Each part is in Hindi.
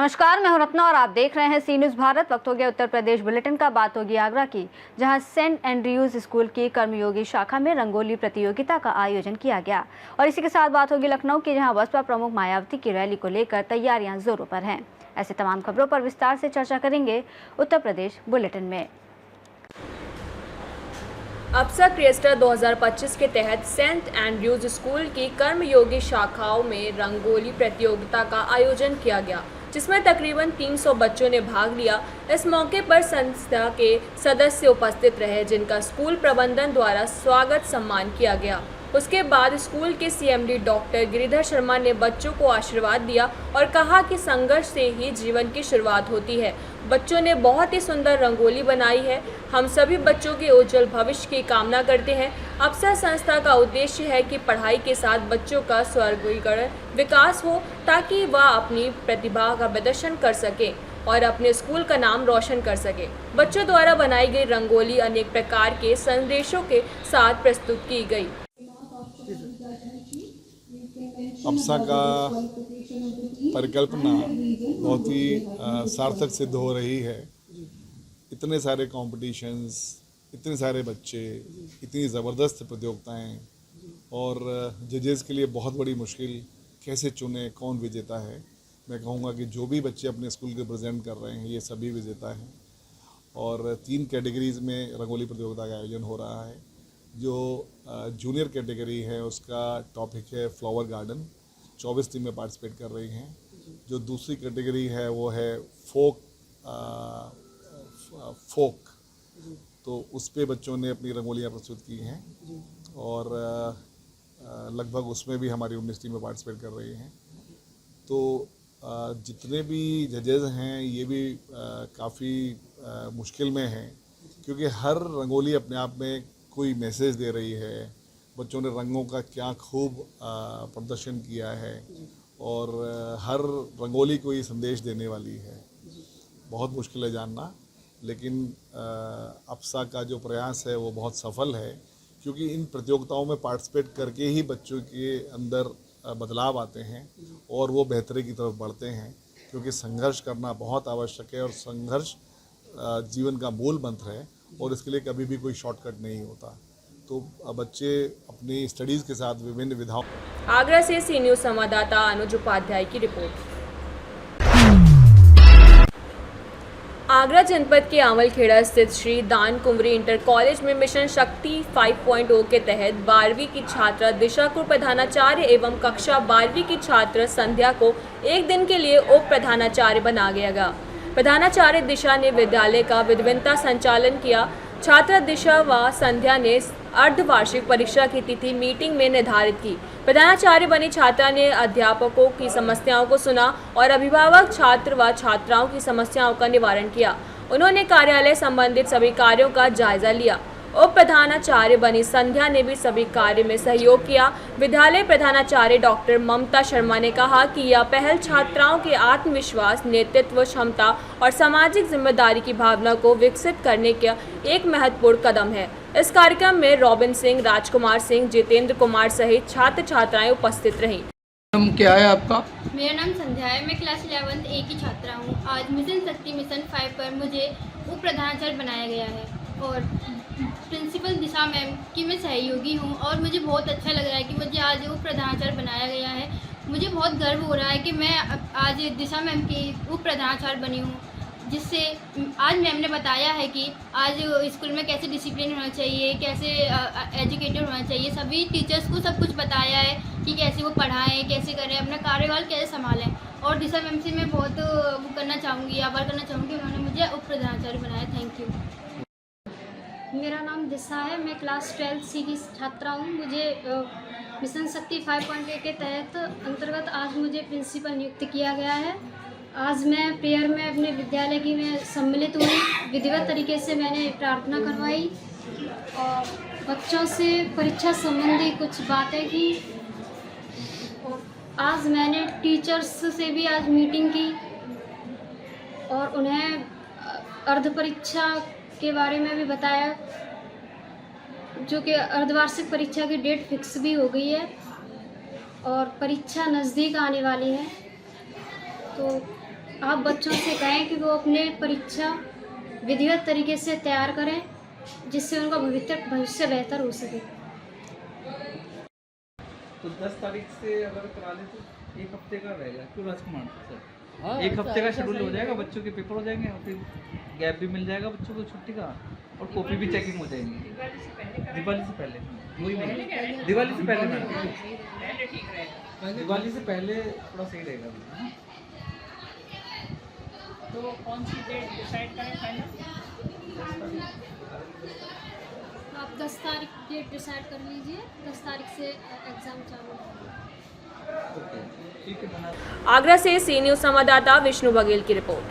नमस्कार, मैं हूं रत्ना और आप देख रहे हैं सी न्यूज़ भारत। वक्त हो गया उत्तर प्रदेश बुलेटिन का। बात होगी आगरा की, जहां सेंट एंड्रयूज स्कूल की कर्मयोगी शाखा में रंगोली प्रतियोगिता का आयोजन किया गया। और इसी के साथ बात होगी लखनऊ की, जहां बसपा प्रमुख मायावती की रैली को लेकर तैयारियां जोरों पर हैं। ऐसे तमाम खबरों पर विस्तार से चर्चा करेंगे उत्तर प्रदेश बुलेटिन में। अप्सा क्रिएस्टर 2025 के तहत सेंट एंड्रयूज स्कूल की कर्मयोगी शाखाओं में रंगोली प्रतियोगिता का आयोजन किया गया, जिसमें तकरीबन 300 बच्चों ने भाग लिया। इस मौके पर संस्था के सदस्य उपस्थित रहे, जिनका स्कूल प्रबंधन द्वारा स्वागत सम्मान किया गया। उसके बाद स्कूल के सीएमडी डॉक्टर गिरिधर शर्मा ने बच्चों को आशीर्वाद दिया और कहा कि संघर्ष से ही जीवन की शुरुआत होती है। बच्चों ने बहुत ही सुंदर रंगोली बनाई है। हम सभी बच्चों के उज्जवल भविष्य की कामना करते हैं। अप्सा संस्था का उद्देश्य है कि पढ़ाई के साथ बच्चों का सर्वांगीण विकास हो, ताकि वह अपनी प्रतिभा का प्रदर्शन कर सके और अपने स्कूल का नाम रोशन कर सके। बच्चों द्वारा बनाई गई रंगोली अनेक प्रकार के संदेशों के साथ प्रस्तुत की गई। अप्सा का परिकल्पना बहुत ही सार्थक सिद्ध हो रही है। इतने सारे कॉम्पिटिशन्स, इतने सारे बच्चे, इतनी ज़बरदस्त प्रतियोगिताएं और जजेस के लिए बहुत बड़ी मुश्किल, कैसे चुने कौन विजेता है। मैं कहूँगा कि जो भी बच्चे अपने स्कूल के प्रेजेंट कर रहे हैं, ये सभी विजेता हैं। और 3 कैटेगरीज़ में रंगोली प्रतियोगिता का आयोजन हो रहा है। जो जूनियर कैटेगरी है उसका टॉपिक है फ्लावर गार्डन, 24 टीमें पार्टिसिपेट कर रही हैं। जो दूसरी कैटेगरी है वो है फोक, तो उस पे बच्चों ने अपनी रंगोलियाँ प्रस्तुत की हैं और लगभग उसमें भी हमारी 19 टीमें पार्टिसिपेट कर रही हैं। तो जितने भी जजेस हैं ये भी काफ़ी मुश्किल में हैं, क्योंकि हर रंगोली अपने आप में कोई मैसेज दे रही है। बच्चों ने रंगों का क्या खूब प्रदर्शन किया है और हर रंगोली कोई संदेश देने वाली है। बहुत मुश्किल है जानना, लेकिन अप्सा का जो प्रयास है वो बहुत सफल है, क्योंकि इन प्रतियोगिताओं में पार्टिसिपेट करके ही बच्चों के अंदर बदलाव आते हैं और वो बेहतरी की तरफ बढ़ते हैं। क्योंकि संघर्ष करना बहुत आवश्यक है और संघर्ष जीवन का मूल मंत्र है और इसके लिए कभी भी कोई शॉर्टकट नहीं होता। तो बच्चे अपनी स्टडीज़ के साथ विभिन्न विधाओं। आगरा से सी न्यूज़ संवाददाता अनुज उपाध्याय की रिपोर्ट। आगरा जनपद के आमलखेड़ा स्थित श्री दान कुंवरी इंटर कॉलेज में मिशन शक्ति 5.0 के तहत 12वीं की छात्रा दिशा को प्रधानाचार्य एवं कक्षा 12वीं की छात्र संध्या को एक दिन के लिए उप प्रधानाचार्य बना गया। प्रधानाचार्य दिशा ने विद्यालय का विधिवत्ता संचालन किया। छात्रा दिशा व संध्या ने अर्धवार्षिक परीक्षा की तिथि मीटिंग में निर्धारित की। प्रधानाचार्य बनी छात्रा ने अध्यापकों की समस्याओं को सुना और अभिभावक, छात्र व छात्राओं की समस्याओं का निवारण किया। उन्होंने कार्यालय संबंधित सभी कार्यों का जायजा लिया। उप प्रधानाचार्य बनी संध्या ने भी सभी कार्य में सहयोग किया। विद्यालय प्रधानाचार्य डॉक्टर ममता शर्मा ने कहा कि यह पहल छात्राओं के आत्मविश्वास, नेतृत्व क्षमता और सामाजिक जिम्मेदारी की भावना को विकसित करने का एक महत्वपूर्ण कदम है। इस कार्यक्रम में रॉबिन सिंह, राजकुमार सिंह, जितेंद्र कुमार सहित छात्र छात्राएं उपस्थित रहीं। नाम क्या है आपका? मेरा नाम संध्या है। मैं क्लास 11 A की छात्रा हूँ। आज मिशन शक्ति मिशन 5 पर मुझे उप प्रधानाचार्य बनाया गया है और प्रिंसिपल दिशा मैम की मैं सहयोगी हूँ और मुझे बहुत अच्छा लग रहा है कि मुझे आज उप प्रधानाचार्य बनाया गया है। मुझे बहुत गर्व हो रहा है कि मैं आज दिशा मैम की उप प्रधानाचार्य बनी हूँ, जिससे आज मैम ने बताया है कि आज स्कूल में कैसे डिसिप्लिन होना चाहिए, कैसे एजुकेटेड होना चाहिए। सभी टीचर्स को सब कुछ बताया है कि कैसे वो पढ़ाएं, कैसे करें, अपना कार्यकाल कैसे संभालें। और दिशा मैम से मैं बहुत वो करना चाहूँगी, आभार करना चाहूँगी, उन्होंने मुझे उप प्रधानाचार्य बनाया। Thank you. मेरा नाम दिशा है। मैं क्लास 12 C की छात्रा हूँ। मुझे मिशन शक्ति 5.1 के तहत अंतर्गत आज मुझे प्रिंसिपल नियुक्त किया गया है। आज मैं प्रेयर में अपने विद्यालय की में सम्मिलित हुई। विधिवत तरीके से मैंने प्रार्थना करवाई और बच्चों से परीक्षा संबंधी कुछ बातें की। और आज मैंने टीचर्स से भी आज मीटिंग की और उन्हें अर्ध परीक्षा के बारे में भी बताया, जो कि अर्धवार्षिक परीक्षा की डेट फिक्स भी हो गई है और परीक्षा नज़दीक आने वाली है। तो आप बच्चों से कहें कि वो अपने परीक्षा विधिवत तरीके से तैयार करें, जिससे उनका भविष्य बेहतर हो सके। तो 10 तारीख से अगर करा ले तो 1 हफ्ते का रहेगा, क्यों राजकुमार सर? 1 हफ्ते का शेड्यूल हो जाएगा, बच्चों के पेपर हो जाएंगे और फिर गैप भी मिल जाएगा बच्चों को छुट्टी का, और कॉपी भी चेकिंग हो जाएंगी दिवाली से पहले। वही नहीं, दिवाली से पहले मैम, दिवाली से पहले थोड़ा सही रहेगा। तो कौन सी डेट डिसाइड करें फाइनल? आप 10 तारीख डेट डिसाइड कर लीजिए, 10 तारीख से एग्ज़ाम चालू होगा। ठीक है। आगरा से सी न्यूज़ संवाददाता विष्णु बघेल की रिपोर्ट।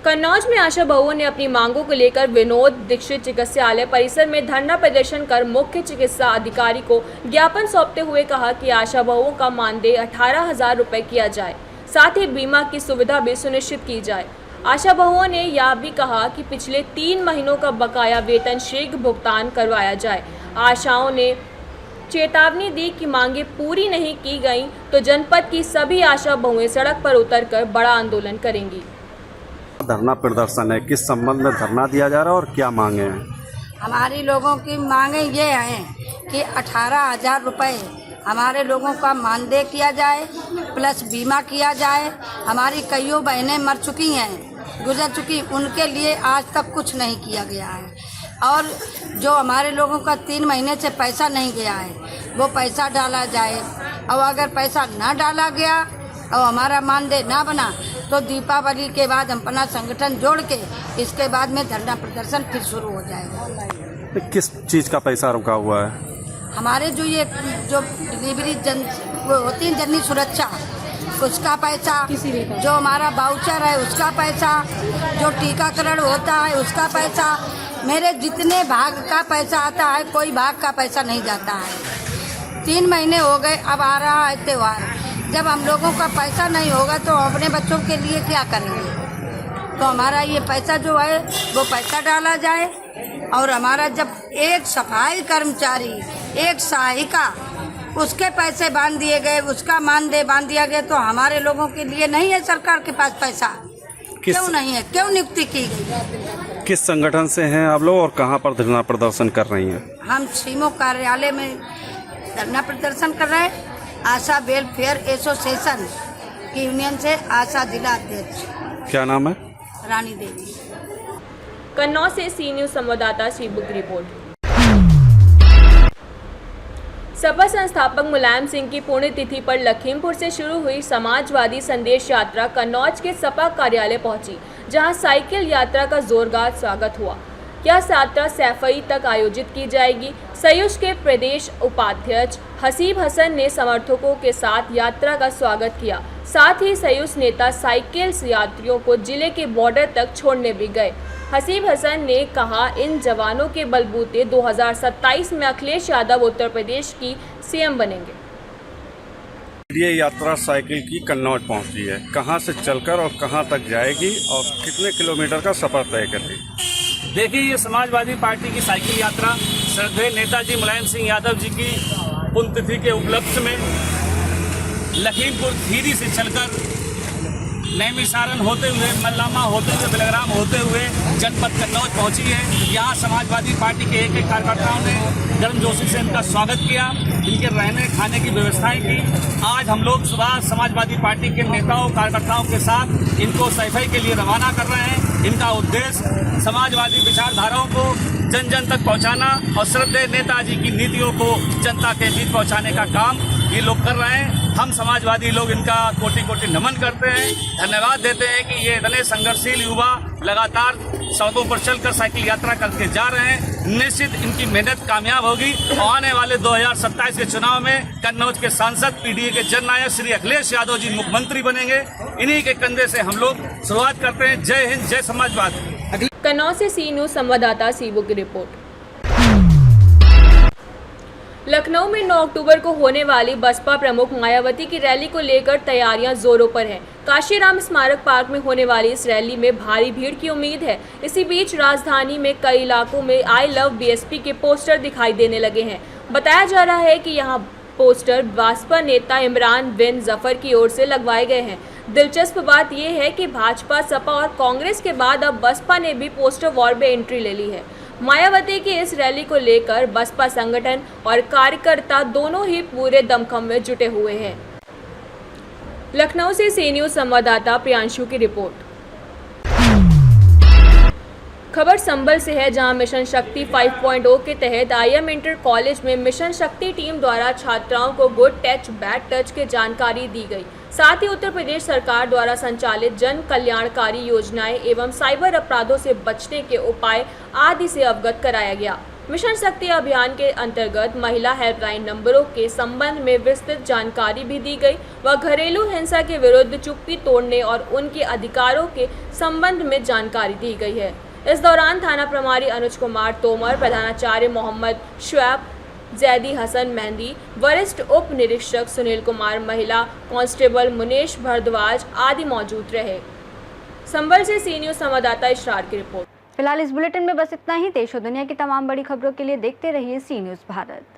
कन्नौज में आशा बहुओं ने अपनी मांगों को लेकर विनोद दीक्षित चिकित्सालय परिसर में धरना प्रदर्शन कर मुख्य चिकित्सा अधिकारी को ज्ञापन सौंपते हुए कहा कि आशा बहुओं का मानदेय 18,000 रुपये किया जाए, साथ ही बीमा की सुविधा भी सुनिश्चित की जाए। आशा बहुओं ने यह भी कहा कि पिछले 3 महीनों का बकाया वेतन शीघ्र भुगतान करवाया जाए। आशाओं ने चेतावनी दी कि मांगे पूरी नहीं की गई तो जनपद की सभी आशा बहुएं सड़क पर उतरकर बड़ा आंदोलन करेंगी। धरना प्रदर्शन है, किस संबंध में धरना दिया जा रहा है और क्या मांगे हैं? हमारी लोगों की मांगे ये हैं कि 18,000 रुपये हमारे लोगों का मानदेय किया जाए, प्लस बीमा किया जाए। हमारी कईयों बहनें मर चुकी हैं, गुजर चुकी, उनके लिए आज तक कुछ नहीं किया गया है। और जो हमारे लोगों का 3 महीने से पैसा नहीं गया है वो पैसा डाला जाए, और अगर पैसा ना डाला गया और हमारा मानदेय ना बना तो दीपावली के बाद हम अपना संगठन जोड़ के इसके बाद में धरना प्रदर्शन फिर शुरू हो जाएगा। किस चीज़ का पैसा रुका हुआ है? हमारे जो डिलीवरी वो होती है जननी सुरक्षा, उसका पैसा, जो हमारा वाउचर है उसका पैसा, जो टीकाकरण होता है उसका पैसा, मेरे जितने भाग का पैसा आता है कोई भाग का पैसा नहीं जाता है। 3 महीने हो गए, अब आ रहा है त्यौहार, जब हम लोगों का पैसा नहीं होगा तो अपने बच्चों के लिए क्या करेंगे? तो हमारा ये पैसा जो है वो पैसा डाला जाए, और हमारा जब एक सफाई कर्मचारी, एक सहायिका, उसके पैसे बांध दिए गए, उसका मानदेय बांध दिया गया, तो हमारे लोगों के लिए नहीं है सरकार के पास पैसा? क्यों नहीं है? क्यों नियुक्ति की गई? किस संगठन से हैं आप लोग और कहाँ पर धरना प्रदर्शन कर रही हैं? हम सीमो कार्यालय में धरना प्रदर्शन कर रहे हैं। आशा वेलफेयर एसोसिएशन की यूनियन से आशा जिला अध्यक्ष। क्या नाम है? रानी देवी। कन्नौज से सी न्यूज़ संवाददाता शिबू की रिपोर्ट। सपा संस्थापक मुलायम सिंह की पुण्यतिथि पर लखीमपुर से शुरू हुई समाजवादी संदेश यात्रा कन्नौज के सपा कार्यालय पहुंची, जहां साइकिल यात्रा का जोरदार स्वागत हुआ। यह यात्रा सैफई तक आयोजित की जाएगी। सयुज के प्रदेश उपाध्यक्ष हसीब हसन ने समर्थकों के साथ यात्रा का स्वागत किया। साथ ही सयुज नेता साइकिल यात्रियों को जिले के बॉर्डर तक छोड़ने भी गए। हसीब हसन ने कहा, इन जवानों के बलबूते 2027 में अखिलेश यादव उत्तर प्रदेश की सीएम बनेंगे। ये यात्रा साइकिल की कन्नौज पहुंची है, कहां से चलकर और कहां तक जाएगी और कितने किलोमीटर का सफर तय करेगी? देखिए, ये समाजवादी पार्टी की साइकिल यात्रा श्रद्धेय नेताजी मुलायम सिंह यादव जी की पुण्यतिथि के उपलक्ष्य में लखीमपुर खीरी से चलकर नैमिषारण होते हुए, मल्लामा होते हुए, बेलग्राम होते हुए जनपद कन्नौज पहुंची है। यहाँ समाजवादी पार्टी के एक कार्यकर्ताओं ने गर्मजोशी से इनका स्वागत किया, इनके रहने खाने की व्यवस्थाएं की। आज हम लोग सुबह समाजवादी पार्टी के नेताओं कार्यकर्ताओं के साथ इनको सैफई के लिए रवाना कर रहे हैं। इनका उद्देश्य समाजवादी विचारधाराओं को जन जन तक पहुँचाना और श्रद्धेय नेताजी की नीतियों को जनता के बीच पहुँचाने का काम ये लोग कर रहे हैं। हम समाजवादी लोग इनका कोटि कोटि नमन करते हैं, धन्यवाद देते हैं कि ये इतने संघर्षशील युवा लगातार सड़कों पर चलकर साइकिल यात्रा करके जा रहे हैं। निश्चित इनकी मेहनत कामयाब होगी और आने वाले 2027 के चुनाव में कन्नौज के सांसद पीडीए के जननायक श्री अखिलेश यादव जी मुख्यमंत्री बनेंगे। इन्हीं के कंधे से हम लोग शुरुआत करते हैं। जय हिंद, जय समाजवाद। कन्नौज से सी न्यूज़ संवाददाता सीबू की रिपोर्ट। लखनऊ में 9 अक्टूबर को होने वाली बसपा प्रमुख मायावती की रैली को लेकर तैयारियां जोरों पर हैं। काशीराम स्मारक पार्क में होने वाली इस रैली में भारी भीड़ की उम्मीद है। इसी बीच राजधानी में कई इलाकों में आई लव बीएसपी के पोस्टर दिखाई देने लगे हैं। बताया जा रहा है कि यहां पोस्टर भाजपा नेता इमरान बिन जफर की ओर से लगवाए गए हैं। दिलचस्प बात यह है कि भाजपा, सपा और कांग्रेस के बाद अब बसपा ने भी पोस्टर वॉर में एंट्री ले ली है। मायावती की इस रैली को लेकर बसपा संगठन और कार्यकर्ता दोनों ही पूरे दमखम में जुटे हुए हैं। लखनऊ से सी न्यूज़ संवाददाता प्रियांशु की रिपोर्ट। खबर संभल से है, जहां मिशन शक्ति 5.0 के तहत IM इंटर कॉलेज में मिशन शक्ति टीम द्वारा छात्राओं को गुड टच, बैड टच की जानकारी दी गई। साथ ही उत्तर प्रदेश सरकार द्वारा संचालित जन कल्याणकारी योजनाएं एवं साइबर अपराधों से बचने के उपाय आदि से अवगत कराया गया। मिशन शक्ति अभियान के अंतर्गत महिला हेल्पलाइन नंबरों के संबंध में विस्तृत जानकारी भी दी गई व घरेलू हिंसा के विरुद्ध चुप्पी तोड़ने और उनके अधिकारों के संबंध में जानकारी दी गई है। इस दौरान थाना प्रभारी अनुज कुमार तोमर, प्रधानाचार्य मोहम्मद शुएब, जैदी हसन मेहंदी, वरिष्ठ उप निरीक्षक सुनील कुमार, महिला कांस्टेबल मुनेश भारद्वाज आदि मौजूद रहे। संभल से सी न्यूज़ संवाददाता इशरार की रिपोर्ट। फिलहाल इस बुलेटिन में बस इतना ही। देश और दुनिया की तमाम बड़ी खबरों के लिए देखते रहिए सी न्यूज़ भारत।